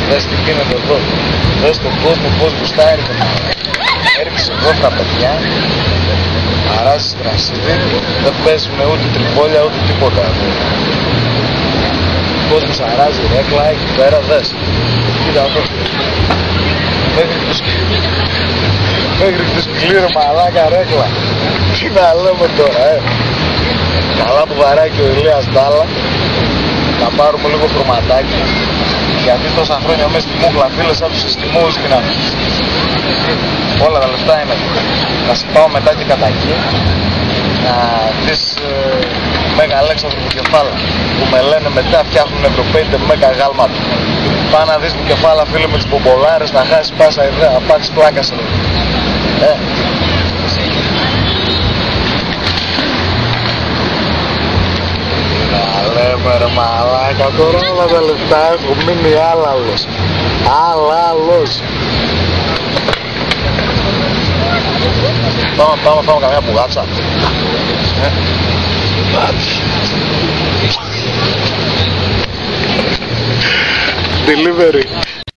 Δες τι γίνεται εδώ. Δες τον κόσμο πως γουστάρει τον άλλο. Έριξε εδώ τα παιδιά. Αράζει κρασίδι. Δεν παίζουμε ούτε τριπόλια ούτε τίποτα. Ο κόσμος αράζει ρέκλα εκεί πέρα, δες. Κοίτα εδώ. Μέχρι του σκλήρω μαλάκα ρέκλα. Τι να λέμε τώρα, Καλά που βαράει και ο Ηλίας Ντάλα. Να πάρουμε λίγο χρωματάκι. Γιατί τόσα χρόνια μέσα στη μούχλα φίλες σαν τους εστιμούς γίνανε. Όλα τα λεφτά είναι. Να σε πάω μετά και κατά εκεί. Να δεις Μέγα Αλέξανδρο Μπουκεφάλα. Που με λένε μετά φτιάχνουν Ευρωπαίοι μέγα γάλματα. Πά να δεις Μπουκεφάλα φίλε με τις μπομπολάρες. Να χάσεις πάσα ιδέα. Να πάρεις πλάκα σε εδώ. Λέμε ρε μαλάκα, τώρα όλα τα λεφτά έχω μείνει άλλαλος. Άλλαλος. Πάμε καμιά πουγάτσα. Delivery.